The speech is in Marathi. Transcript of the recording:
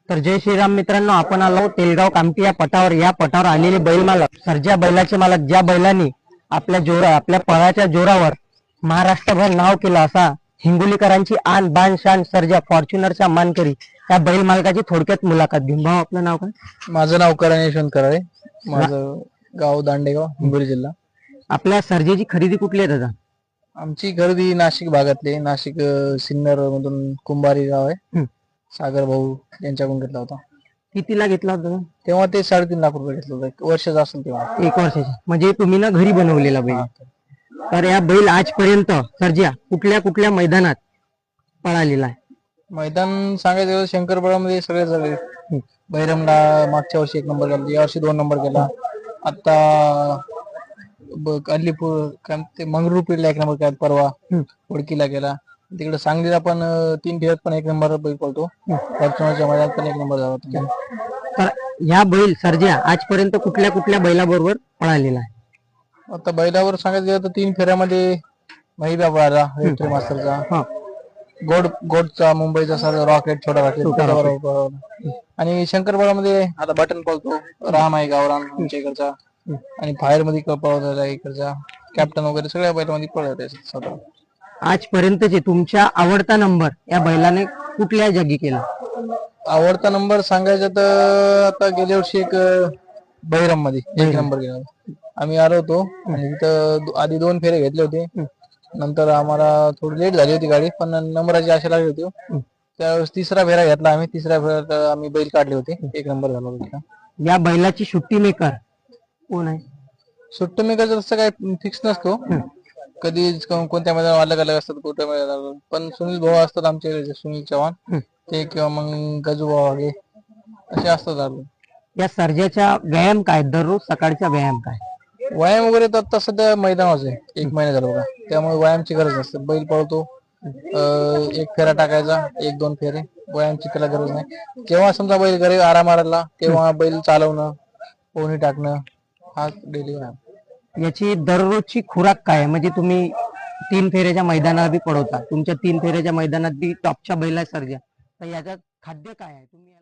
तर जय श्रीराम मित्रांनो, आपण आलो तेलगाव कामठी या पटावर. या पटावर आलेले बैल मालक, सर्जा बैलाचे मालक, ज्या बैलांनी आपल्या पळाच्या जोरावर महाराष्ट्रभर नाव केलं असा हिंगोलीकरांची आन बान शान सर्जा फॉर्च्युनरचा मानकरी या बैल मालकाची थोडक्यात मुलाखत घेऊन. भाऊ, आपलं नाव काय? माझं नाव करण यशवंत कराळे. माझं गाव दांडेगाव, हिंगोली जिल्हा. आपल्या सर्जेची खरेदी कुठली आहे दादा? आमची खरेदी नाशिक भागातली, नाशिक सिन्नर मधून कुंभारी गाव आहे. सागर भाऊ यांच्याकडून घेतला होता. कितीला घेतला होता दादा? तेव्हा ते 3.5 लाख रुपये घेतलं होतं. 1 वर्षाचं असेल तेव्हा. 1 वर्षाची. म्हणजे तुम्ही ना घरी बनवलेला बैल. तर या बैल आजपर्यंत सर्जा कुठल्या कुठल्या मैदानात पळालेला आहे? मैदान सांगायचं गेलं शंकरपळामध्ये सगळे बैरमला मागच्या वर्षी 1 नंबर केला, या वर्षी 2 नंबर केला. आता अल्लीपूर ते मंगरुळपीरला 1 नंबर केला, परवा उडकीला गेला. तिकडे सांगलीला पण 3 फेऱ्यात पण 1 नंबर बैल पळतो. फॉर्च्युनरच्या मैदानात पण 1 नंबर झाला होता. तर ह्या बैल सर्जा आजपर्यंत कुठल्या कुठल्या बैलाबरोबर पळालेला आहे? आता बैलावर सांगायचं गेलं तर 3 फेऱ्यामध्ये महिबा पळाला, रेट्री मास्तरचा, गोडचा मुंबईचा सर रॉकेट, छोटा रॉकेट. आणि शंकरपळामध्ये आता बटन पळतो, राम आहे गावरान आमच्या इकडचा. आणि फायर मध्ये पळवलेला इकडचा कॅप्टन वगैरे सगळ्या बैलामध्ये पळत स्वतः. आजपर्यंतचे तुमच्या आवडता नंबर या बैलाने कुठल्या जागी केला? आवडता नंबर सांगायचा तर आता गेल्या वर्षी एक बहिरम मध्ये 1 नंबर गेला. आम्ही आलो होतो आणि तिथं आधी 2 फेरे घेतले होते. नंतर आम्हाला थोडी लेट झाली होती गाडी, पण नंबराची आशा लागली होती. त्यावेळेस 3रा फेरा घेतला आम्ही. 3ऱ्या फेऱ्यात आम्ही बैल काढले होते, 1 नंबर झाला होता. या बैलाची सुट्टी मेकर कोण आहे? सुट्टी मेकरचं तसं काही फिक्स नसतो. कधी कोणत्या मैदानात अलग अलग असतात, कुठल्या मैदानात. पण सुनील भाऊ असतात आमचे, सुनील चव्हाण ते, किंवा मग गजू भाऊ असे असतात. या सर्जाचा व्यायाम काय? दररोज सकाळचा व्यायाम काय? व्यायाम वगैरे तर आता सध्या मैदानावर आहे, 1 महिना झाला बघा, त्यामुळे व्यायामची गरज नसते. बैल पळतो, 1 फेरा टाकायचा, 1-2 फेरे, व्यायामची त्याला गरज नाही. केव्हा समजा बैल घरी आराम आला तेव्हा बैल चालवणं, पोहणी टाकणं, हा डेली व्यायाम. याची दररोजची खुराक काय? म्हणजे तुम्ही 3 फेऱ्याच्या मैदानात बी पळवता, तुमच्या 3 फेऱ्याच्या मैदानात बी टॉपच्या बैला सर्जा, तर याच्यात खाद्य काय आहे? तुम्ही